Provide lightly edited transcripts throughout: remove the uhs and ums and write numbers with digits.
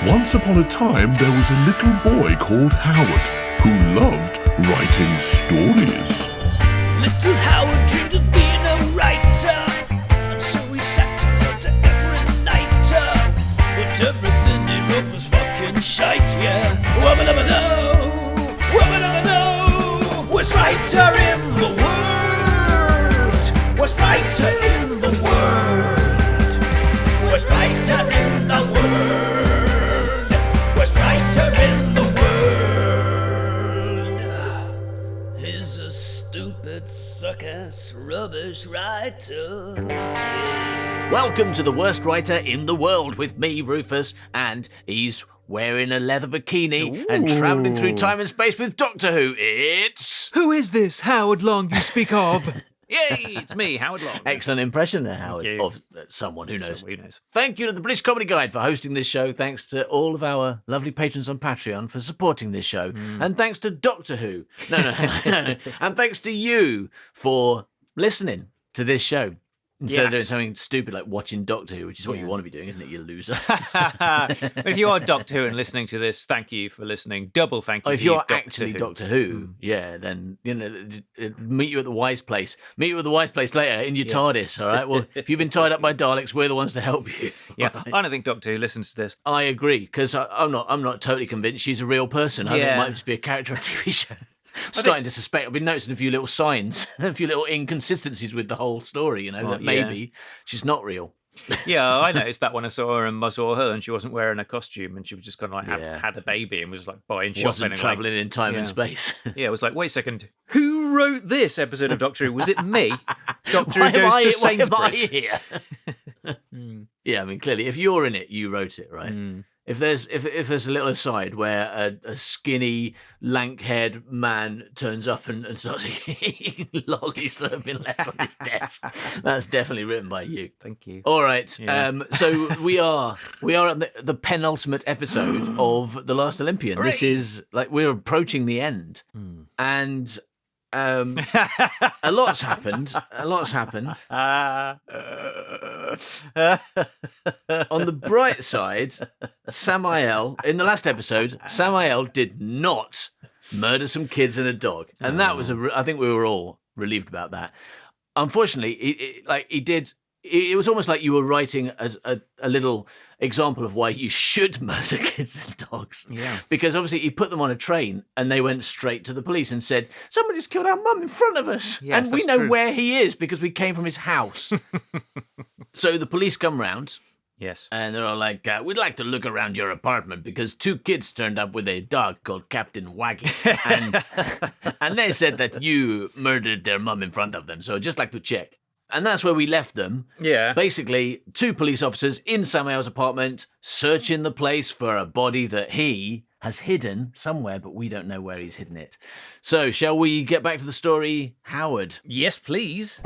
Once upon a time, there was a little boy called Howard who loved writing stories. Little Howard dreamed of being a writer, and so he sat and wrote every night. But everything he wrote was fucking shite, yeah. Wubba-dubba-doo, wubba-dubba-doo. Worst writer in the world, worst writer in the world, worst writer in the world, worst writer in the world. He's a stupid, suck-ass, rubbish writer. Welcome to the worst writer in the world with me, Rufus, and he's wearing a leather bikini and travelling through time and space with Doctor Who. It's... Who is this Howard Long you speak of? Yay, it's me, Howard Long. Excellent impression there, Howard, of someone who knows. Thank you to the British Comedy Guide for hosting this show. Thanks to all of our lovely patrons on Patreon for supporting this show. And thanks to Doctor Who. No. And thanks to you for listening to this show. Instead of doing something stupid like watching Doctor Who, which is what you want to be doing, isn't it, you loser? If you are Doctor Who and listening to this, thank you for listening. Double thank you. If you're actually Doctor Who, then, meet you at the Wise Place. Meet you at the Wise Place later in your TARDIS, all right? Well, if you've been tied up by Daleks, we're the ones to help you. Yeah, right? I don't think Doctor Who listens to this. I agree, because I'm not totally convinced she's a real person. I think it might just be a character on a TV show. Starting to suspect. I've been noticing a few little signs, a few little inconsistencies with the whole story, that maybe she's not real. Yeah, I noticed that when I saw her and I saw her and she wasn't wearing a costume and she was just kind of like had a baby and was like buying shopping. Wasn't travelling in time and space. Yeah, it was like, wait a second, who wrote this episode of Doctor Who? Was it me? Doctor Who goes to Sainsbury's. Why am I here? Yeah, I mean, clearly, if you're in it, you wrote it, right? If there's a little aside where a skinny, lank-haired man turns up and starts eating lollies that have been left on his desk, that's definitely written by you. Thank you. All right. So we are at the penultimate episode of The Last Olympian. Hooray! This is we're approaching the end, and a lot's happened. On the bright side, Samael, in the last episode, Samael did not murder some kids and a dog. And that was, I think we were all relieved about that. Unfortunately, he did. It was almost like you were writing as a little example of why you should murder kids and dogs. Yeah. Because obviously he put them on a train and they went straight to the police and said, somebody's killed our mum in front of us. Yes, and we know where he is because we came from his house. So the police come round. Yes. And they're all like, we'd like to look around your apartment because 2 kids turned up with a dog called Captain Waggy. And they said that you murdered their mum in front of them. So I'd just like to check. And that's where we left them. Yeah. Basically, 2 police officers in Samael's apartment searching the place for a body that he has hidden somewhere, but we don't know where he's hidden it. So, shall we get back to the story, Howard? Yes, please.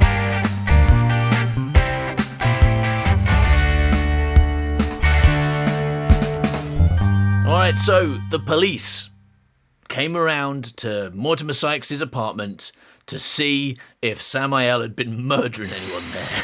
All right, so the police came around to Mortimer Sykes' apartment to see if Samael had been murdering anyone there.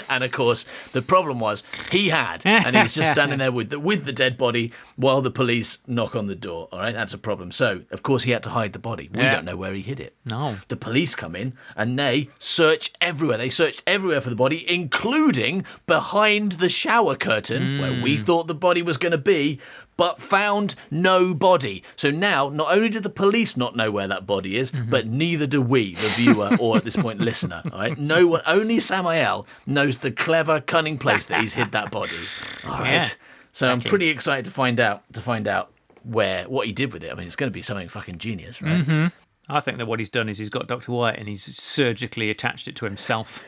And of course, the problem was he had, and he's just standing there with the dead body while the police knock on the door. All right, that's a problem. So, of course, he had to hide the body. We don't know where he hid it. No. The police come in and they search everywhere. They searched everywhere for the body, including behind the shower curtain where we thought the body was going to be, but found no body. So now, not only do the police not know where that body is, but neither do we, the viewer, or at this point, listener. All right, no one, only Samael knows the clever, cunning place that he's hid that body. All right, so exactly. I'm pretty excited to find out what he did with it. I mean, it's going to be something fucking genius, right? I think that what he's done is he's got Dr. White and he's surgically attached it to himself.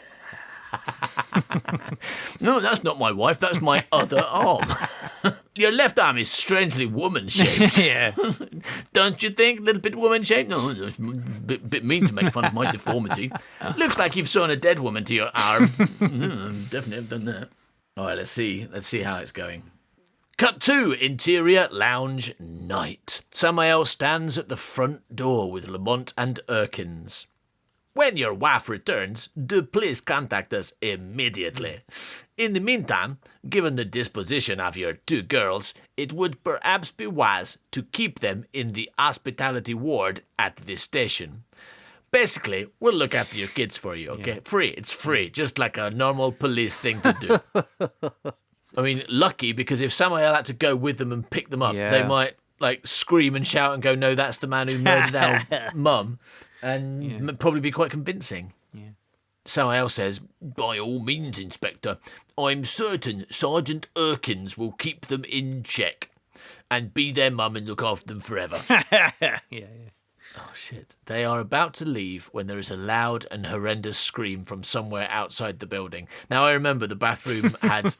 No, that's not my wife. That's my other arm. Your left arm is strangely woman-shaped. Yeah. Don't you think? A little bit woman-shaped? No, it's a bit mean to make fun of my deformity. Looks like you've sewn a dead woman to your arm. Definitely have done that. All right, let's see how it's going. Cut 2, interior lounge night. Samael stands at the front door with Lamont and Erkins. When your wife returns, do please contact us immediately. In the meantime, given the disposition of your 2 girls, it would perhaps be wise to keep them in the hospitality ward at this station. Basically, we'll look after your kids for you, okay? Free. It's free, just like a normal police thing to do. I mean, lucky, because if Samuel had to go with them and pick them up, they might, like, scream and shout and go, no, that's the man who murdered our mum, and probably be quite convincing. Yeah. Samuel says, by all means, Inspector, I'm certain Sergeant Erkins will keep them in check and be their mum and look after them forever. Yeah. Oh, shit. They are about to leave when there is a loud and horrendous scream from somewhere outside the building. Now, I remember the bathroom had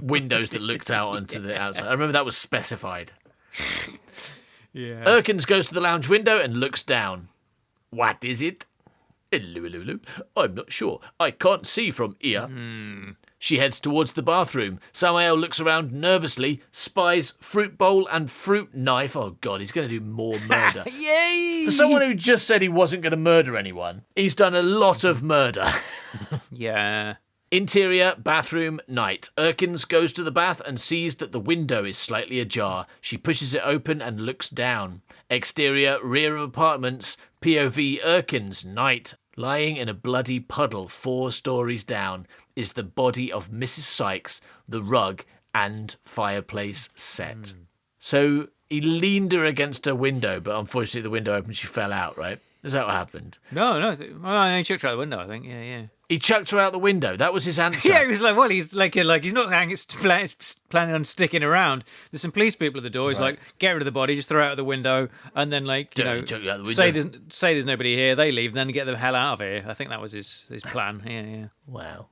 windows that looked out onto the outside. I remember that was specified. Yeah. Erkins goes to the lounge window and looks down. What is it? Hello. I'm not sure. I can't see from here. She heads towards the bathroom. Samuel looks around nervously, spies fruit bowl and fruit knife. Oh, God, he's going to do more murder. Yay! For someone who just said he wasn't going to murder anyone, he's done a lot of murder. Yeah. Interior, bathroom, night. Erkins goes to the bath and sees that the window is slightly ajar. She pushes it open and looks down. Exterior, rear of apartments, POV Erkins, night. Lying in a bloody puddle 4 stories down is the body of Mrs. Sykes, the rug, and fireplace set. So he leaned her against her window, but unfortunately the window opened, she fell out, right? Is that what happened? No. Well, he chucked her out the window, I think. Yeah. He chucked her out the window. That was his answer. Yeah, he was like, well, he's like he's not planning on sticking around. There's some police people at the door. He's like, get rid of the body, just throw it out the window, and then say there's nobody here. They leave, then get the hell out of here. I think that was his plan. Yeah. Wow.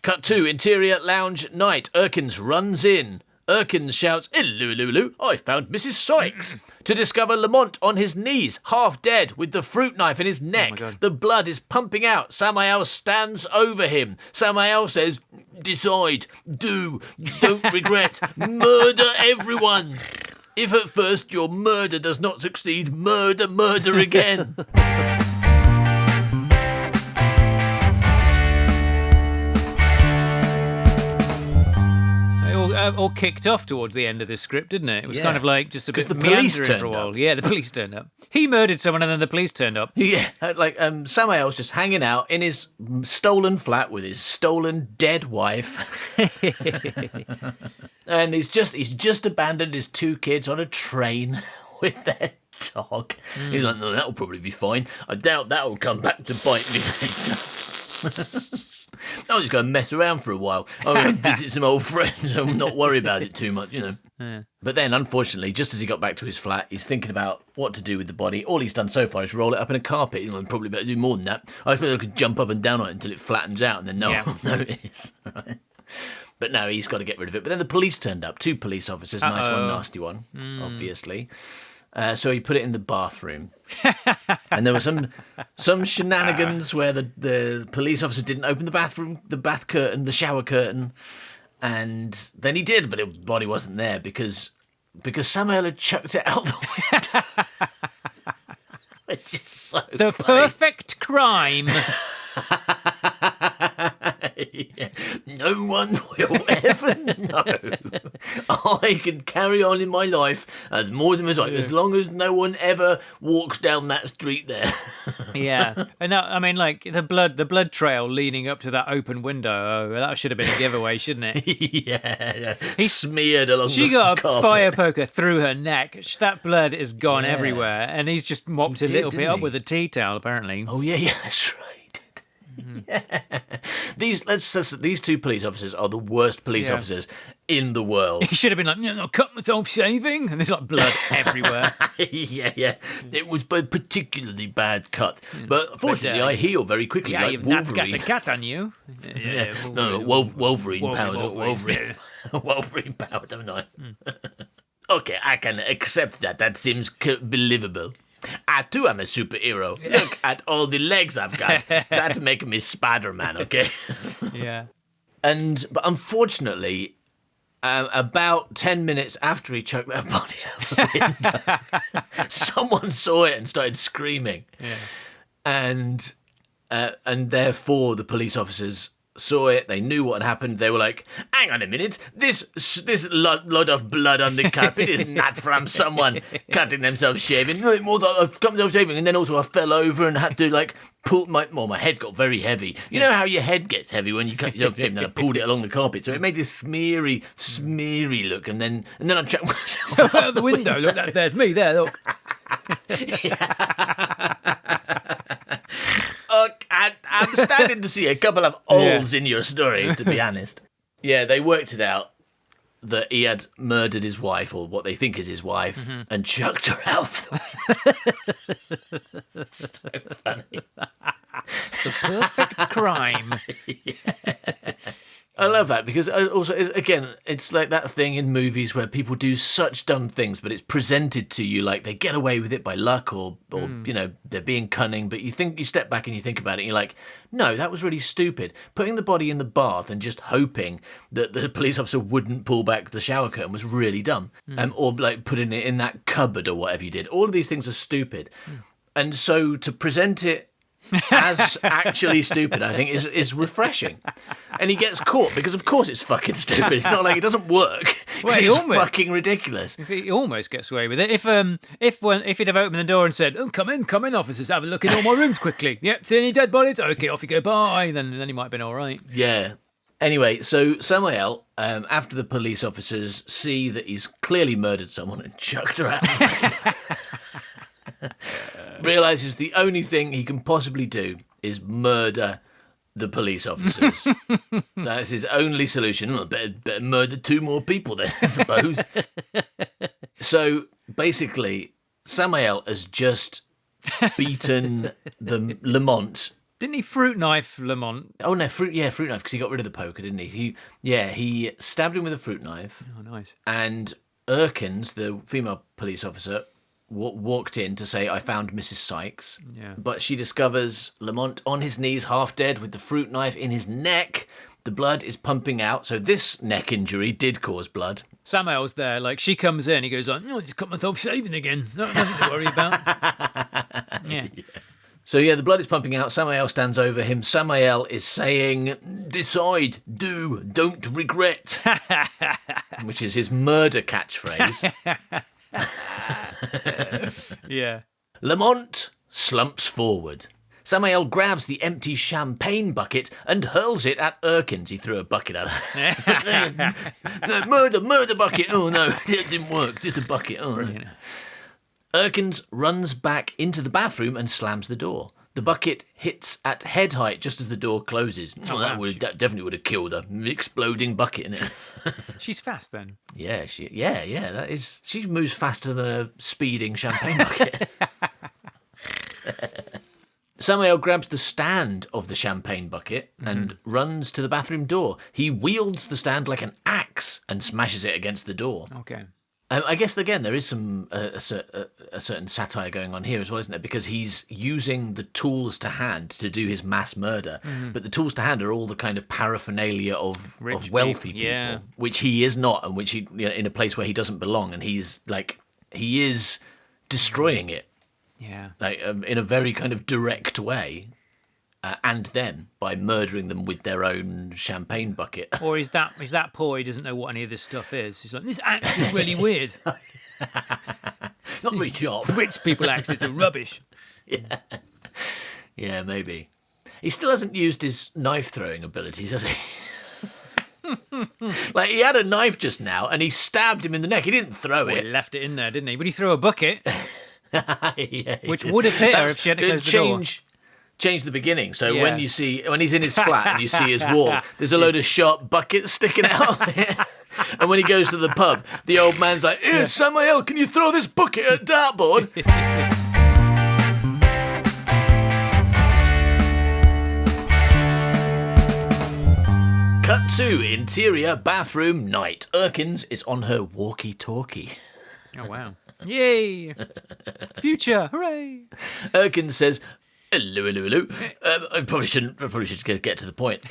Cut 2, interior lounge night. Erkins runs in. Erkins shouts, hello, I found Mrs. Sykes, to discover Lamont on his knees, half dead, with the fruit knife in his neck. The blood is pumping out. Samael stands over him. Samael says, decide, don't regret, murder everyone. If at first your murder does not succeed, murder again. All kicked off towards the end of this script, didn't it? It was kind of like just a bit the police meandering for a while. Yeah, the police turned up. He murdered someone and then the police turned up. Yeah, like Samuel's just hanging out in his stolen flat with his stolen dead wife. And he's just abandoned his 2 kids on a train with their dog. He's like, no, that'll probably be fine. I doubt that'll come back to bite me later. I'm just going to mess around for a while. I'm going to visit some old friends and not worry about it too much, Yeah. But then, unfortunately, just as he got back to his flat, he's thinking about what to do with the body. All he's done so far is roll it up in a carpet. Probably better do more than that. I suppose I could jump up and down on it until it flattens out and then no one will notice. Right? But no, he's got to get rid of it. But then the police turned up. 2 police officers, nice one, nasty one, obviously. So he put it in the bathroom. And there were some shenanigans where the police officer didn't open the bath curtain, the shower curtain. And then he did, but the body wasn't there because Samuel had chucked it out the window. Which is so the funny. Perfect crime. Yeah. No one will ever know. I can carry on in my life as Mortimer Sykes as long as no one ever walks down that street there. Yeah, and that, I mean, like the blood trail leading up to that open window. Oh, that should have been a giveaway, shouldn't it? Yeah. He smeared along. She the got a carpet. fire poker through her neck. That blood is gone everywhere, and he's just mopped a little bit up with a tea towel, apparently. Oh yeah, that's right. Yeah. These 2 police officers are the worst police officers in the world. He should have been like, no, I'll cut myself shaving, and there's like blood everywhere. Yeah. It was a particularly bad cut, but fortunately I heal very quickly. Yeah, like you've not Wolverine. got the cat on you. Yeah. No, Wolverine powers. Wolverine. Wolverine power, don't I? Okay, I can accept that. That seems believable. I too am a superhero. Look at all the legs I've got. That make me Spider-Man, okay? Yeah. But unfortunately, about 10 minutes after he chucked that body out the window, someone saw it and started screaming. Yeah. And and therefore the police officers saw it. They knew what had happened. They were like, hang on a minute, this lot of blood on the carpet is not from someone cutting themselves shaving. No, more than I've cut myself shaving, and then also I fell over and had to like pull my head got very heavy. You know how your head gets heavy when you cut yourself shaving, and I pulled it along the carpet, so it made this smeary look, and then I checked myself So out the window, look, there's me there, look. I'm starting to see a couple of holes in your story, to be honest. Yeah, they worked it out that he had murdered his wife, or what they think is his wife, and chucked her out of the window. That's so funny. The perfect crime. I love that because also, again, it's like that thing in movies where people do such dumb things, but it's presented to you like they get away with it by luck or you know, they're being cunning. But you step back and you think about it, and you're like, no, that was really stupid. Putting the body in the bath and just hoping that the police officer wouldn't pull back the shower curtain was really dumb. Or like putting it in that cupboard or whatever you did. All of these things are stupid. And so to present it as actually stupid, I think, is refreshing. And he gets caught because, of course, it's fucking stupid. It's not like it doesn't work. Well, it's fucking ridiculous. If he almost gets away with it. If he'd have opened the door and said, "Oh, come in, officers, have a look in all my rooms quickly. Yep, see any dead bodies? Okay, off you go, bye." Then he might have been all right. Yeah. Anyway, so Samael, after the police officers see that he's clearly murdered someone and chucked her out, realizes the only thing he can possibly do is murder the police officers. That's his only solution. Oh, better murder 2 more people then, I suppose. So basically, Samael has just beaten the Lamont. Didn't he fruit knife Lamont? Oh no, fruit knife, because he got rid of the poker, didn't he? He stabbed him with a fruit knife. Oh, nice. And Erkins, the female police officer, walked in to say, I found Mrs. Sykes. Yeah. But she discovers Lamont on his knees, half dead, with the fruit knife in his neck. The blood is pumping out. So this neck injury did cause blood. Samuel's there. Like, she comes in. He goes like, "No, I just cut myself shaving again. Nothing to worry about." Yeah. So yeah, the blood is pumping out. Samael stands over him. Samael is saying, "Decide, do, don't regret," which is his murder catchphrase. Yeah. Lamont slumps forward. Samael grabs the empty champagne bucket and hurls it at Erkins. He threw a bucket at her. Murder bucket. Oh no, it didn't work. Just a bucket. Oh no. Erkins runs back into the bathroom and slams the door. The bucket hits at head height just as the door closes. That definitely would have killed her. Exploding bucket in it. She's fast then. Yeah, that is. She moves faster than a speeding champagne bucket. Samael grabs the stand of the champagne bucket and runs to the bathroom door. He wields the stand like an axe and smashes it against the door. Okay. I guess, again, there is some a certain satire going on here as well, isn't there? Because he's using the tools to hand to do his mass murder. But the tools to hand are all the kind of paraphernalia of wealthy people, which he is not, and which he, in a place where he doesn't belong, and he is destroying it. Yeah. Like in a very kind of direct way. And them by murdering them with their own champagne bucket. Or is that poor? He doesn't know what any of this stuff is. He's like, this axe is really weird. Not very sharp. Rich people axes are rubbish. Yeah, maybe. He still hasn't used his knife throwing abilities, has he? Like, he had a knife just now and he stabbed him in the neck. He didn't throw it. He left it in there, didn't he? But he threw a bucket, which Yeah. would have hit her if she hadn't closed the door. Change the beginning. So when he's in his flat and you see his wall, there's a load of sharp buckets sticking out. And when he goes to the pub, the old man's like, "Here, Samael, can you throw this bucket at dartboard?" Cut to interior bathroom night. Erkins is on her walkie-talkie. Oh, wow. Yay! Future, hooray! Erkins says, Hello, hello, hello. I probably should get to the point.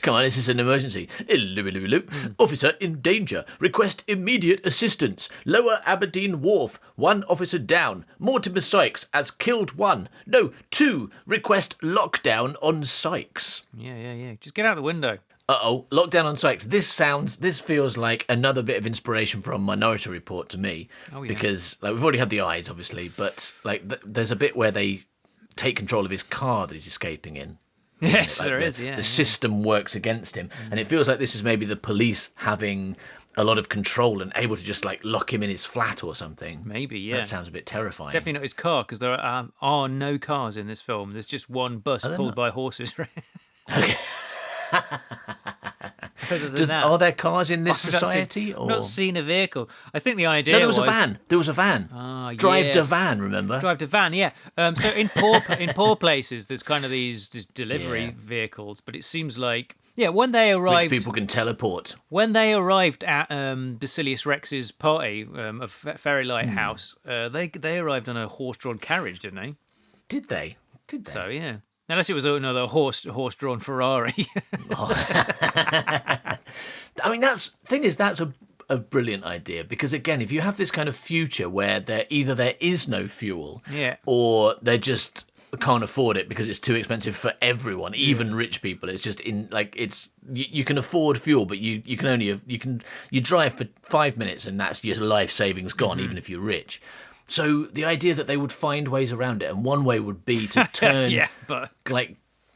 Come on, this is an emergency. Hello, hello, hello. Officer in danger. Request immediate assistance. Lower Aberdeen Wharf. 1 officer down. Mortimer Sykes has killed 1. No, 2. Request lockdown on Sykes. Yeah. Just get out the window. Lockdown on Sykes. This feels like another bit of inspiration from Minority Report to me. Oh, yeah. Because we've already had the eyes, obviously, but there's a bit where they take control of his car that he's escaping in. Yes, there is. The system works against him, and it feels like this is maybe the police having a lot of control and able to just lock him in his flat or something. Maybe, yeah. That sounds a bit terrifying. Definitely not his car, because there are no cars in this film. There's just one bus pulled by horses. Okay. Are there cars in this society? I've not seen a vehicle. I think the idea there was a van. There was a van. Drive a van, remember? Drive a van, yeah. So in poor places, there's kind of these delivery vehicles, but it seems like when they arrived, rich people can teleport. When they arrived at Basilius Rex's party of Fairy Lighthouse, they arrived on a horse-drawn carriage, didn't they? Did they? So yeah. Unless it was another horse-drawn Ferrari. I mean, that's a brilliant idea, because again, if you have this kind of future where there is no fuel, or they just can't afford it because it's too expensive for everyone, even rich people. It's just you can afford fuel, but you drive for 5 minutes and that's your life savings gone, even if you're rich. So the idea that they would find ways around it, and one way would be to turn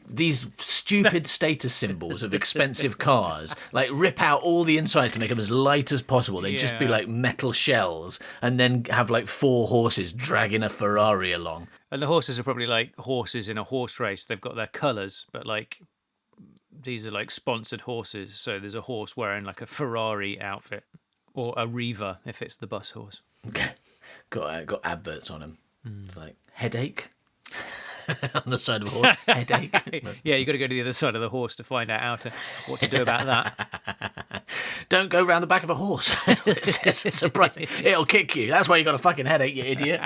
these stupid status symbols of expensive cars, rip out all the insides to make them as light as possible. They'd just be like metal shells, and then have 4 horses dragging a Ferrari along. And the horses are probably like horses in a horse race. They've got their colours, but these are sponsored horses. So there's a horse wearing a Ferrari outfit, or a Riva if it's the bus horse. Got adverts on them. It's headache on the side of a horse. Headache. Yeah, you got to go to the other side of the horse to find out what to do about that. Don't go round the back of a horse. It's surprising. It'll kick you. That's why you got a fucking headache, you idiot.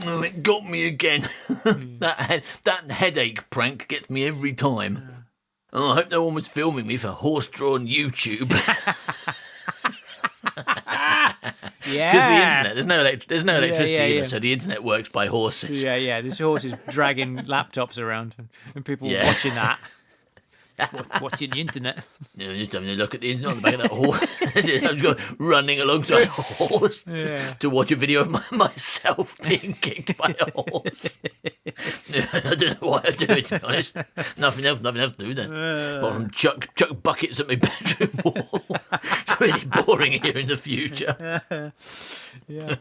Oh, it got me again. That headache prank gets me every time. Oh, I hope no one was filming me for horse-drawn YouTube. Because the internet, there's no electricity either, so the internet works by horses. Yeah. There's horses dragging laptops around, and people watching that. Watching the internet. Just having a look at the internet on the back of that horse. I'm just running alongside a horse to watch a video of myself being kicked by a horse. I don't know why I do it, to be honest. Nothing else to do then. Apart from chuck buckets at my bedroom wall. It's really boring here in the future. Yeah.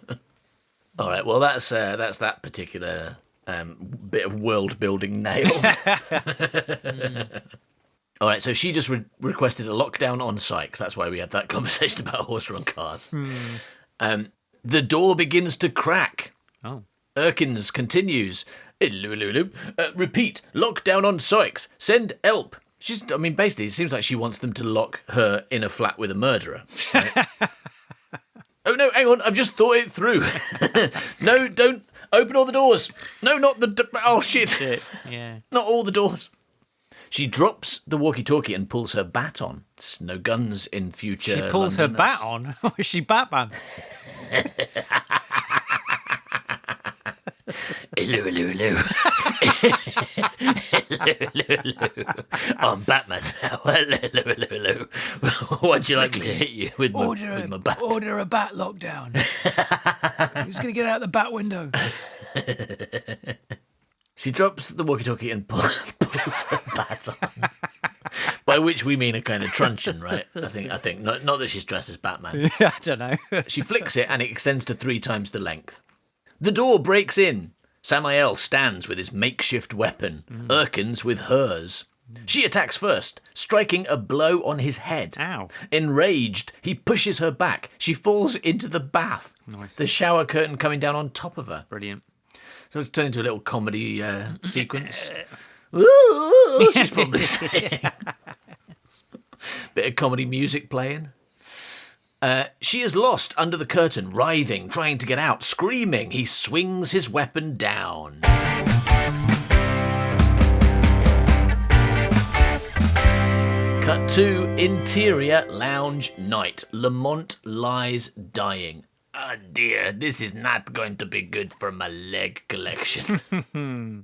All right, well, that's that particular bit of world building nailed. All right, so she just requested a lockdown on Sykes. That's why we had that conversation about horse-drawn cars. The door begins to crack. Oh. Erkins continues. Repeat, lockdown on Sykes. Send help. Basically, it seems like she wants them to lock her in a flat with a murderer. Right? Oh, no, hang on, I've just thought it through. No, don't open all the doors. No, not the... Oh, shit. Yeah. Not all the doors. She drops the walkie-talkie and pulls her bat on. There's no guns in future She pulls London. her bat on? Is she Batman? Hello. I'm Batman now. Hello. Why'd you like me to hit you with my bat? Order a bat lockdown. He's going to get out the bat window. She drops the walkie-talkie and pulls her bat on. By which we mean a kind of truncheon, right? I think. Not that she's dressed as Batman. Yeah, I don't know. She flicks it and it extends to 3 times the length. The door breaks in. Samael stands with his makeshift weapon, Erkins with hers. She attacks first, striking a blow on his head. Ow. Enraged, he pushes her back. She falls into the bath, Nice. the shower curtain coming down on top of her. Brilliant. So it's turned into a little comedy sequence. Ooh, she's probably saying. Bit of comedy music playing. She is lost under the curtain, writhing, trying to get out, screaming. He swings his weapon down. Cut to interior lounge night. Lamont lies dying. Oh dear, this is not going to be good for my leg collection.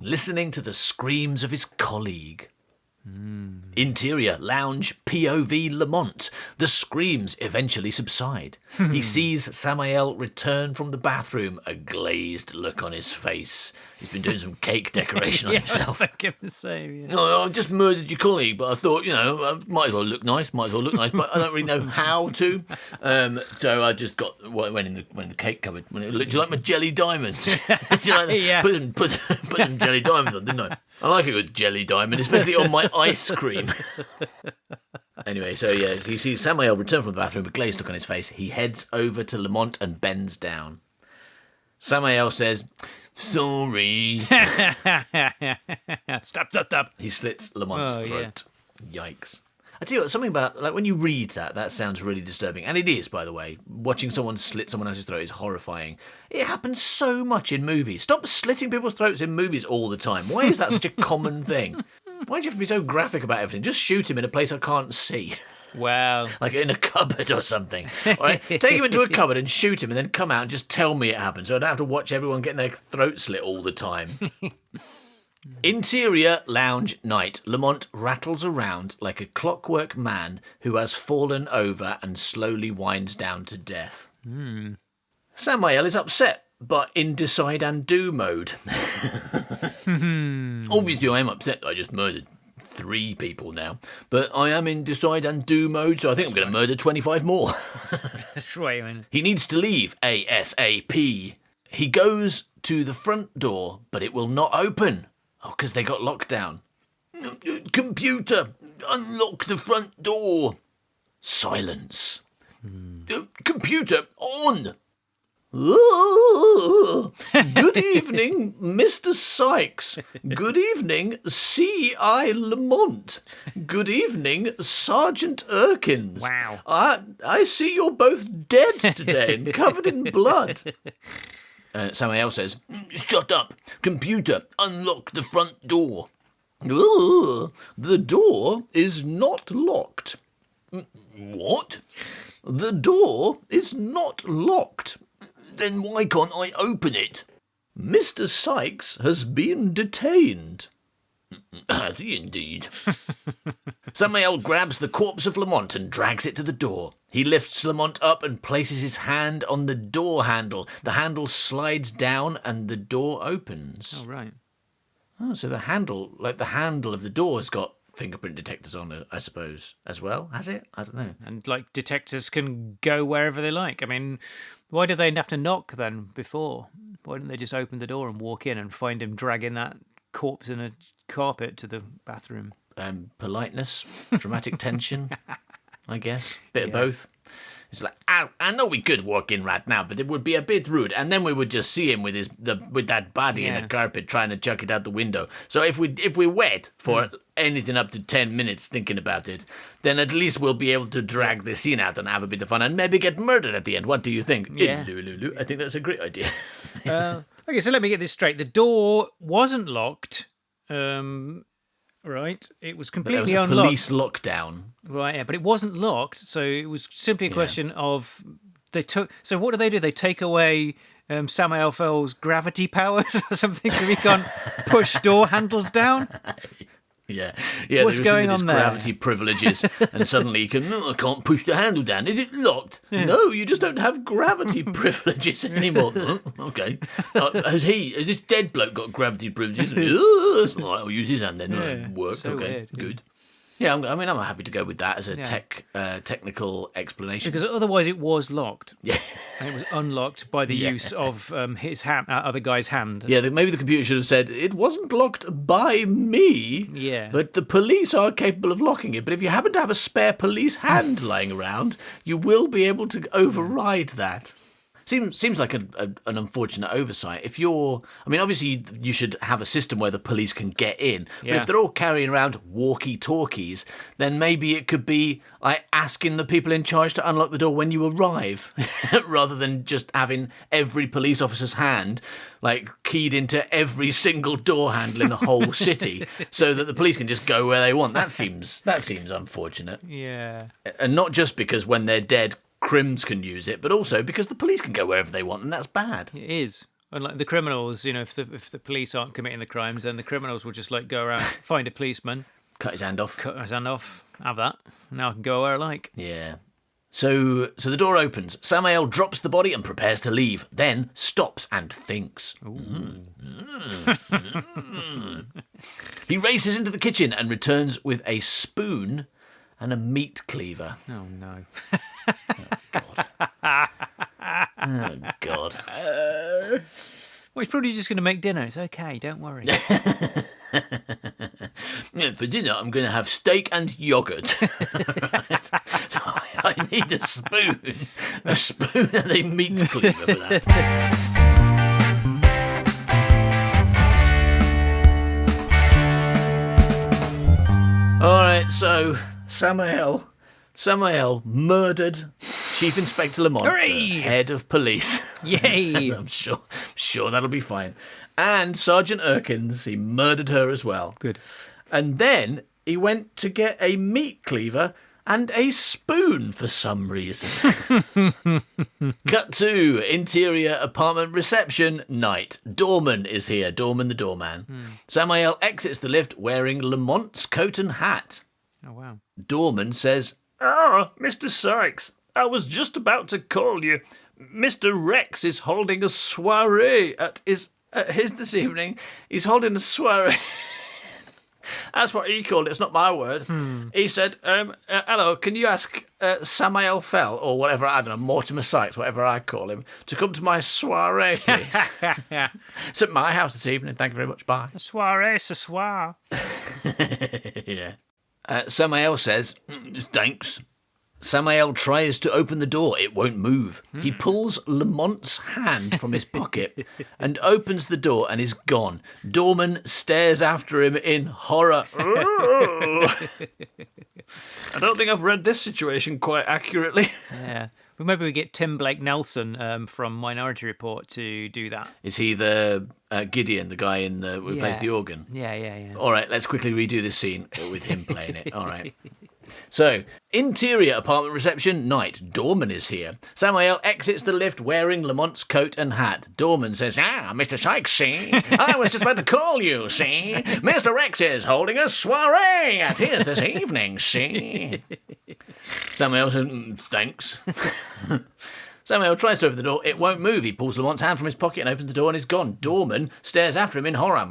Listening to the screams of his colleague. Interior lounge POV Lamont. The screams eventually subside. He sees Samael return from the bathroom, a glazed look on his face. He's been doing some cake decoration on himself. I was thinking the same. Yeah. Oh, I just murdered your colleague, but I thought, I might as well look nice, but I don't really know how to. So I just went in the cake cupboard. Do you like my jelly diamonds? Do you like that? Yeah. Put some jelly diamonds on, didn't I? I like a good jelly diamond, especially on my ice cream. Anyway, so yeah, he sees Samael return from the bathroom with a glazed look on his face. He heads over to Lamont and bends down. Samael says, "Sorry." Stop. He slits Lamont's throat. Yeah. Yikes. I tell you what, something about, like, when you read that sounds really disturbing. And it is, by the way. Watching someone slit someone else's throat is horrifying. It happens so much in movies. Stop slitting people's throats in movies all the time. Why is that such a common thing? Why do you have to be so graphic about everything? Just shoot him in a place I can't see. Wow. Like in a cupboard or something. All right? Take him into a cupboard and shoot him and then come out and just tell me it happened so I don't have to watch everyone getting their throat slit all the time. Interior lounge night. Lamont rattles around like a clockwork man who has fallen over and slowly winds down to death. Samael is upset, but in decide and do mode. Obviously, I am upset that I just murdered 3 people now, but I am in decide and do mode, so I think I'm going to murder 25 more. That's right, man. He needs to leave ASAP. He goes to the front door, but it will not open. Oh, because they got locked down. Computer, unlock the front door. Silence. Computer, on. Good evening, Mr. Sykes. Good evening, C.I. Lamont. Good evening, Sergeant Erkins. Wow. I see you're both dead today and covered in blood. Samael says, "Shut up. Computer, unlock the front door." The door is not locked. What? The door is not locked. Then why can't I open it? Mr. Sykes has been detained. Has he indeed? Samael grabs the corpse of Lamont and drags it to the door. He lifts Lamont up and places his hand on the door handle. The handle slides down and the door opens. Oh, right. Oh, so the handle of the door has got fingerprint detectors on it, I suppose, as well. Has it? I don't know. And, like, detectives can go wherever they like. I mean, why did they have to knock then before? Why didn't they just open the door and walk in and find him dragging that corpse in a carpet to the bathroom? Politeness, dramatic tension, I guess. Bit of both. It's like, I know we could walk in right now, but it would be a bit rude, and then we would just see him with that body in a carpet trying to chuck it out the window. So if we wait for anything up to 10 minutes thinking about it, then at least we'll be able to drag the scene out and have a bit of fun and maybe get murdered at the end. What do you think? Yeah. I think that's a great idea. Okay, so let me get this straight. The door wasn't locked. Right, it was completely unlocked. unlocked. Police lockdown. Right, yeah, but it wasn't locked, so it was simply a question of they took. So what do? They take away Samael Fell's gravity powers or something, so he can't push door handles down. Yeah. What's going on there? Gravity privileges, and suddenly you can. I can't push the handle down. Is it locked? Yeah. No, you just don't have gravity privileges anymore. Okay. Has this dead bloke got gravity privileges? That's all right. I'll use his hand then. Yeah, worked. so Okay. weird, Good. Yeah, I'm happy to go with that as a technical explanation. Because otherwise it was locked. Yeah. And it was unlocked by the use of his hand, other guy's hand. Yeah, maybe the computer should have said, it wasn't locked by me, but the police are capable of locking it. But if you happen to have a spare police hand lying around, you will be able to override that. Seems like an unfortunate oversight. If you're, I mean, obviously you should have a system where the police can get in. But Yeah. if they're all carrying around walkie-talkies, then maybe it could be like asking the people in charge to unlock the door when you arrive, rather than just having every police officer's hand like keyed into every single door handle in the whole city, so that the police can just go where they want. That seems unfortunate. Yeah. And not just because when they're dead, crims can use it, but also because the police can go wherever they want, and that's bad. It is. Unlike the criminals, if the police aren't committing the crimes, then the criminals will just like go around, find a policeman, Cut his hand off. cut his hand off, have that. Now I can go where I like. Yeah. So the door opens. Samael drops the body and prepares to leave, then stops and thinks. He races into the kitchen and returns with a spoon and a meat cleaver. Oh no. Oh, God. Well, he's probably just going to make dinner. It's okay, don't worry. Yeah, for dinner, I'm going to have steak and yogurt. Right. So I need a spoon and a meat cleaver for that. All right, so Samael murdered Chief Inspector Lamont, Hooray! the head of police. Yay! I'm sure that'll be fine. And Sergeant Erkins, he murdered her as well. Good. And then he went to get a meat cleaver and a spoon for some reason. Cut to interior apartment reception night. Doorman is here. Doorman the doorman. Samael exits the lift wearing Lamont's coat and hat. Oh, wow. Doorman says, Ah, Mr. Sykes, I was just about to call you. Mr. Rex is holding a soiree at his this evening. He's holding a soiree. That's what he called it. It's not my word. He said, hello, can you ask Samael Fell, or whatever, I don't know, Mortimer Sykes, whatever I call him, to come to my soiree, please? It's at my house this evening. Thank you very much. Bye. Soiree, ce soir. Yeah. Samael says, thanks. Samael tries to open the door. It won't move. He pulls Lamont's hand from his pocket and opens the door and is gone. Doorman stares after him in horror. I don't think I've read this situation quite accurately. Yeah. But maybe we get Tim Blake Nelson from Minority Report to do that. Is he the Gideon, the guy who plays the organ? Yeah. All right, let's quickly redo this scene with him playing it. All right. So, interior apartment reception night. Doorman is here. Samael exits the lift wearing Lamont's coat and hat. Doorman says, Mr. Sykes, see? I was just about to call you, see? Mr. Rex is holding a soiree at his this evening, see? Samael says, thanks. Samuel tries to open the door. It won't move. He pulls Lamont's hand from his pocket and opens the door and is gone. Doorman stares after him in horror.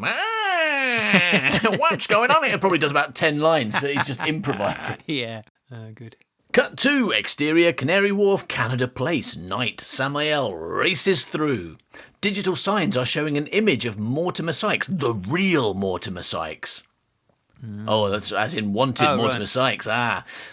What's going on here? Probably does about 10 lines that he's just improvising. Yeah. Good. Cut to exterior Canary Wharf, Canada Place. Night. Samael races through. Digital signs are showing an image of Mortimer Sykes, the real Mortimer Sykes. Oh, that's as in wanted Mortimer Sykes.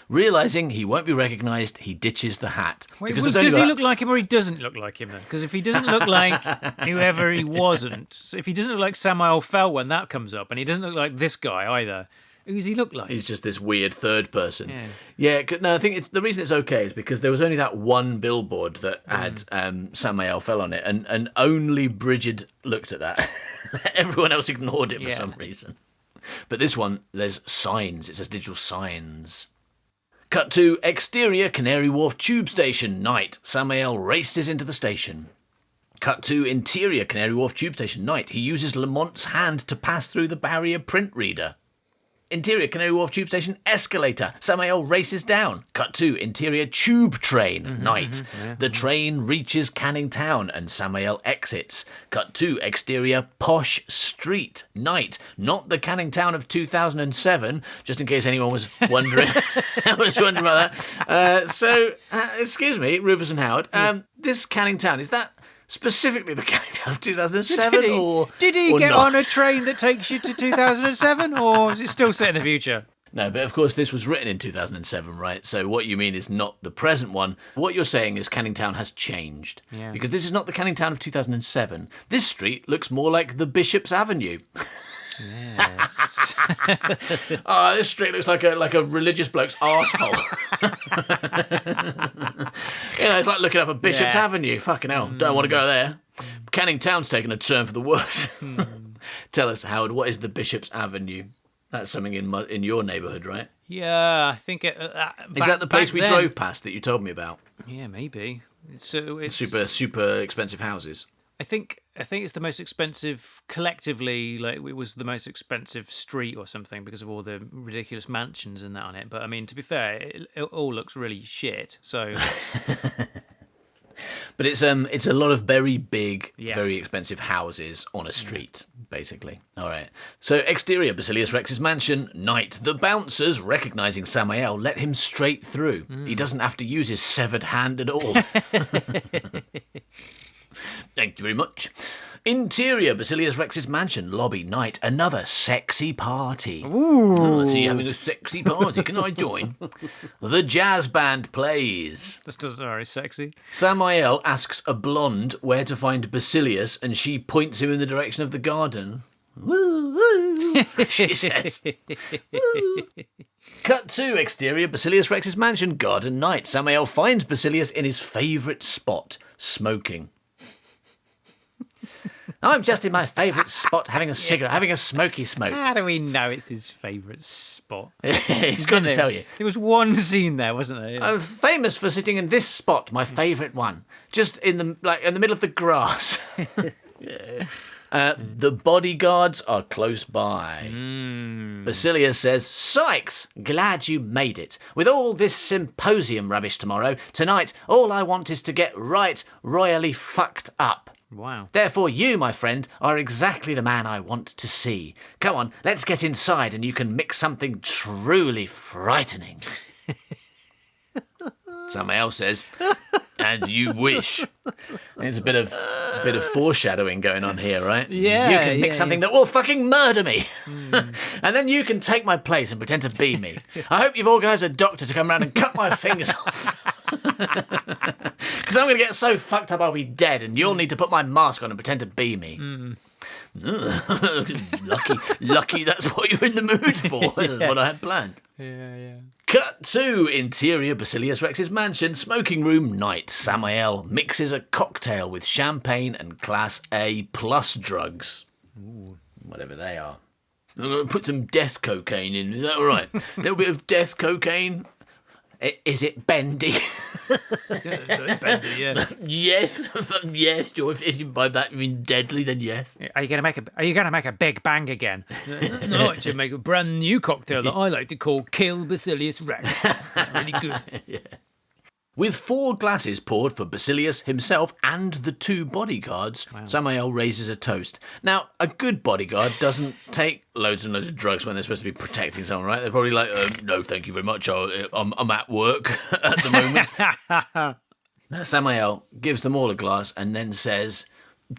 Realising he won't be recognised, he ditches the hat. Wait, does he look like him or he doesn't look like him then? Because if he doesn't look like whoever he wasn't, so if he doesn't look like Samael Fell when that comes up, and he doesn't look like this guy either, who does he look like? He's just this weird third person. Yeah, no, I think the reason it's okay is because there was only that one billboard that had Samael Fell on it, and only Bridget looked at that. Everyone else ignored it for some reason. But this one, there's signs. It says digital signs. Cut to exterior Canary Wharf tube station. Night. Samael races into the station. Cut to interior Canary Wharf tube station. Night. He uses Lamont's hand to pass through the barrier print reader. Interior Canary Wharf tube station escalator. Samael races down. Cut to interior tube train. Night. The train reaches Canning Town and Samael exits. Cut to exterior posh street. Night. Not the Canning Town of 2007, just in case anyone was wondering. About that. Excuse me, Rufus and Howard. This Canning Town, is that specifically the Canning Town of 2007? Did he get not? on a train that takes you to 2007, or is it still set in the future? No, but of course this was written in 2007, right? So what you mean is not the present one. What you're saying is Canning Town has changed. Yeah. Because this is not the Canning Town of 2007. This street looks more like the Bishop's Avenue. Yes. This street looks like a religious bloke's arsehole. It's like looking up a Bishop's Avenue. Fucking hell, don't want to go there. Canning Town's taken a turn for the worse. Tell us, Howard, what is the Bishop's Avenue? That's something in your neighbourhood, right? Yeah, I think it. Is that the place we drove past that you told me about? Yeah, maybe. It's Super expensive houses. I think it's the most expensive collectively. Like it was the most expensive street or something because of all the ridiculous mansions and that on it. But I mean, to be fair, it all looks really shit. So. But it's a lot of very big, Yes. very expensive houses on a street, basically. All right. So exterior, Basilius Rex's mansion. Night. The bouncers, recognising Samael, let him straight through. He doesn't have to use his severed hand at all. Thank you very much. Interior, Basilius Rex's mansion. Lobby. Night. Another sexy party. Ooh. I see you having a sexy party. Can I join? The jazz band plays. This doesn't very sexy. Samael asks a blonde where to find Basilius, and she points him in the direction of the garden. Woo, woo, she says. Woo. Cut to exterior, Basilius Rex's mansion. Garden night. Samael finds Basilius in his favourite spot, smoking. I'm just in my favourite spot having a cigarette, having a smoky smoke. How do we know it's his favourite spot? He's going to tell you. There was one scene there, wasn't there? I'm famous for sitting in this spot, my favourite one, just in the middle of the grass. The bodyguards are close by. Basilius says, "Sykes, glad you made it. With all this symposium rubbish tomorrow, tonight all I want is to get right royally fucked up. Wow. Therefore, you, my friend, are exactly the man I want to see. Come on, let's get inside and you can mix something truly frightening." Samael says, "And you wish." There's a bit of foreshadowing going on here, right? Yeah. You can mix something that will fucking murder me. And then you can take my place and pretend to be me. I hope you've organised a doctor to come round and cut my fingers off. Because I'm going to get so fucked up I'll be dead and you'll need to put my mask on and pretend to be me. Lucky that's what you're in the mood for. That's what I had planned. Yeah. Cut to interior Basilius Rex's mansion, smoking room night. Samael mixes a cocktail with champagne and Class A plus drugs. Ooh. Whatever they are. I'm going to put some death cocaine in. Is that all right? A little bit of death cocaine. Is it bendy? Bendy, yeah. Yes, yes. If you by that you mean deadly, then yes. Are you gonna make a big bang again? No, I should make a brand new cocktail that I like to call Kill Basilius Rex. It's really good. Yeah. With 4 glasses poured for Basilius himself and the 2 bodyguards, Samael raises a toast. Now, a good bodyguard doesn't take loads and loads of drugs when they're supposed to be protecting someone, right? They're probably like, no, thank you very much. I'm at work at the moment. Now, Samael gives them all a glass and then says,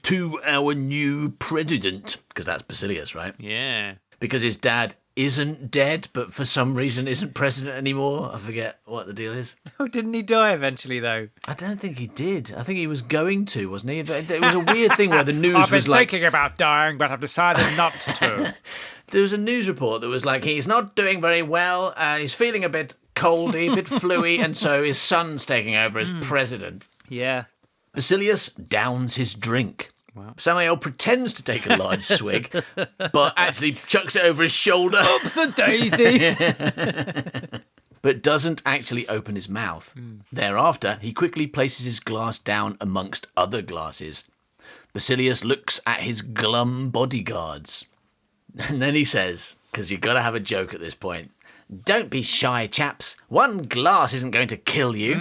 "To our new president," because that's Basilius, right? Yeah. Because his dad isn't dead, but for some reason isn't president anymore. I forget what the deal is. Oh, didn't he die eventually, though? I don't think he did. I think he was going to, wasn't he? But it was a weird thing where the news was like... I've been thinking about dying, but I've decided not to. There was a news report that was like, he's not doing very well, he's feeling a bit coldy, a bit fluey, and so his son's taking over as president. Yeah. Basilius downs his drink. Wow. Samael pretends to take a large swig, but actually chucks it over his shoulder. Up the daisy! But doesn't actually open his mouth. Thereafter, he quickly places his glass down amongst other glasses. Basilius looks at his glum bodyguards. And then he says, because you've got to have a joke at this point, "Don't be shy, chaps. 1 glass isn't going to kill you."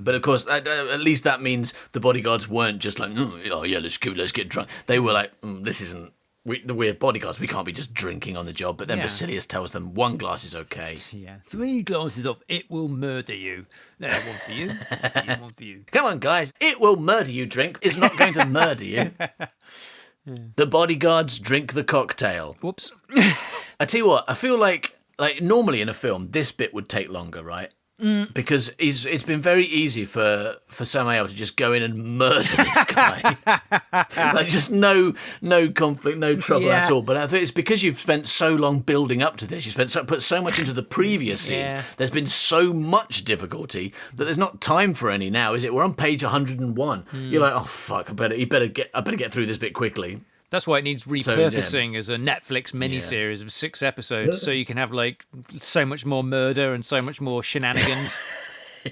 But of course, at least that means the bodyguards weren't just like, "Oh yeah, let's get drunk." They were like, "This isn't the weird bodyguards. We can't be just drinking on the job." But then Basilius tells them 1 glass is okay. Yeah, 3 glasses of "It will murder you." There, 1 for you. 1 for you. Come on, guys. "It will murder you" drink is not going to murder you. The bodyguards drink the cocktail. Whoops. I tell you what, I feel like like normally in a film, this bit would take longer, right? Because it's been very easy for Samael to just go in and murder this guy. Like just no conflict, no trouble at all. But I think it's because you've spent so long building up to this. You put so much into the previous scenes. Yeah. There's been so much difficulty that there's not time for any now, is it? We're on page 101. You're like, oh fuck, I better get through this bit quickly. That's why it needs repurposing as a Netflix miniseries of 6 episodes, so you can have like so much more murder and so much more shenanigans.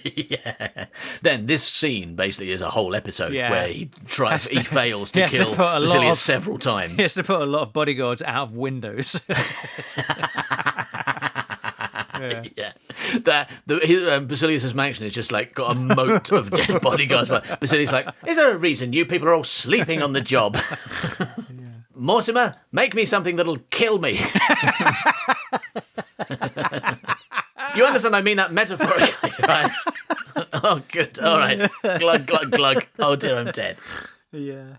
Yeah. Then this scene basically is a whole episode Yeah. where he fails to he has to kill put a lot Basilius of- several times. He has to put a lot of bodyguards out of windows. Yeah, Basilius' mansion is just like got a moat of dead bodyguards. But Basilius is like, is there a reason you people are all sleeping on the job? Mortimer, make me something that'll kill me. You understand? I mean that metaphorically, right? Oh, good. All right. Glug, glug, glug. Oh dear, I'm dead. Yeah.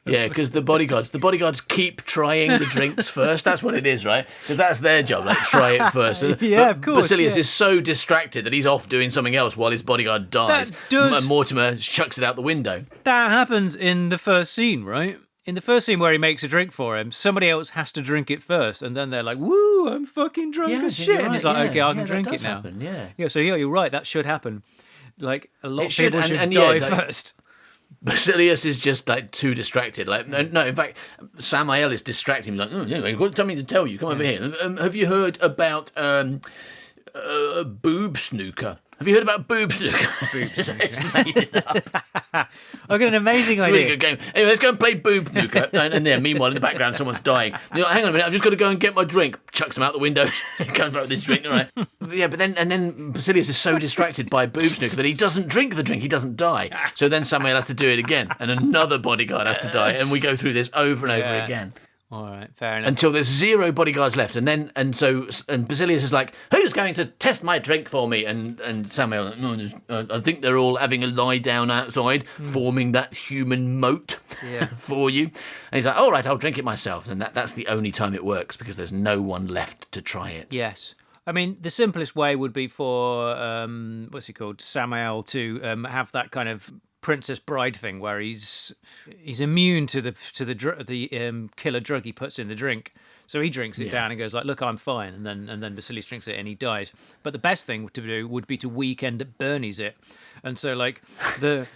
Yeah, because the bodyguards keep trying the drinks first. That's what it is, right? Because that's their job, like try it first. Yeah, But of course, Basilius yeah. is so distracted that he's off doing something else while his bodyguard dies. That does- And Mortimer chucks it out the window. That happens in the first scene, right? In the first scene where he makes a drink for him, somebody else has to drink it first, and then they're like, "Woo, I'm fucking drunk as shit," and he's like, "Okay, I can drink it now." Happen, yeah. Yeah, so yeah, you're right. That should happen. Like a lot It of should, people and- should and die yeah, like- first. Basilius is just like too distracted. Like no, in fact, Samael is distracting him. He's like, oh, yeah, I've got something to tell you. Come over here. Have you heard about boob snooker? Have you heard about boob snooker? It's made it up. I got an amazing Really idea. good game. Anyway, let's go and play boob snooker. And then, meanwhile, in the background, someone's dying. You're like, hang on a minute, I've just got to go and get my drink. Chucks him out the window. Comes back with his drink. All right. Yeah, but then Basilius is so distracted by boob snooker that he doesn't drink the drink. He doesn't die. So then Samuel has to do it again, and another bodyguard has to die, and we go through this over and over Yeah. again. All right, fair enough. Until there's 0 bodyguards left, and Basilius is like, "Who's going to test my drink for me?" And Samuel, no, I think they're all having a lie down outside, forming that human moat for you. And he's like, "All right, I'll drink it myself." And that's the only time it works because there's no one left to try it. Yes. I mean, the simplest way would be for what's he called, Samael, to have that kind of Princess Bride thing where he's immune to the killer drug he puts in the drink. So he drinks it down and goes like, "Look, I'm fine," and then Basilius drinks it and he dies. But the best thing to do would be to weekend at Bernie's it, and so like the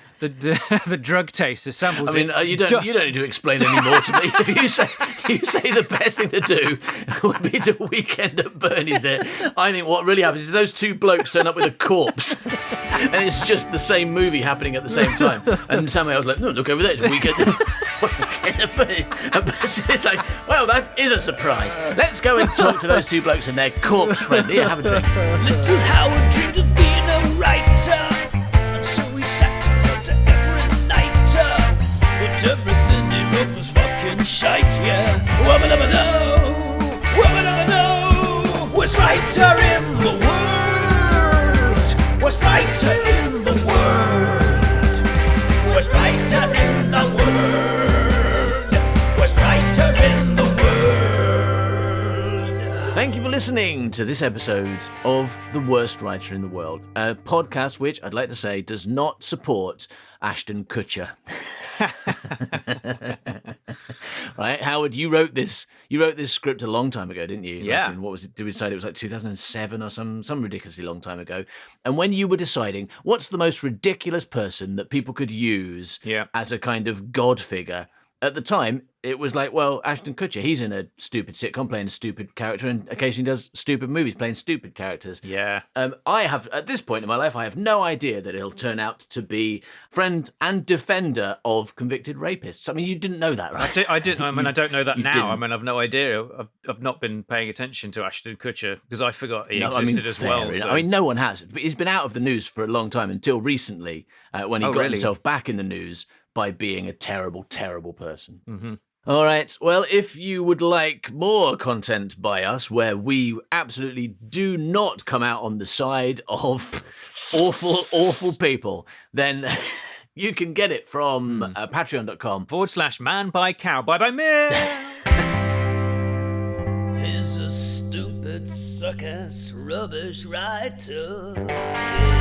drug taster samples. I mean, it. you don't need to explain any more to me. If you say the best thing to do would be to weekend at Bernie's it. I think what really happens is those 2 blokes turn up with a corpse, and it's just the same movie happening at the same time. And Samuel's like, "No, look over there, it's weekend." And it's like, well, that is a surprise. Let's go and talk to those 2 blokes and their corpse friend. Here, have a drink. Little Howard dreamed of being a writer, and so he sat and wrote every night. But everything he wrote was fucking shite, yeah. Wubba-dubba-doo, wubba-dubba-doo. Worst writer in the world, worst writer in the world, worst writer in the world, worst writer in the world. Thank you for listening to this episode of The Worst Writer in the World, a podcast which, I'd like to say, does not support Ashton Kutcher. Right, Howard, you wrote this script a long time ago, didn't you? Yeah. Like in, what was it? Did we decide it was like 2007 or some ridiculously long time ago? And when you were deciding what's the most ridiculous person that people could use as a kind of god figure, at the time it was like, well, Ashton Kutcher, he's in a stupid sitcom playing a stupid character and occasionally does stupid movies playing stupid characters. Yeah. I have, at this point in my life, I have no idea that it'll turn out to be friend and defender of convicted rapists. I mean, you didn't know that, right? I didn't. I mean, I don't know that You now. didn't. I mean, I've no idea. I've not been paying attention to Ashton Kutcher because I forgot he No, existed as fair well. enough. So. I mean, no one has. But he's been out of the news for a long time until recently, when he got really? himself back in the news by being a terrible, terrible person. Mm-hmm. All right. Well, if you would like more content by us where we absolutely do not come out on the side of awful, awful people, then you can get it from patreon.com//man by cow by me. Here's a story stupid suck-ass rubbish writer. Yeah.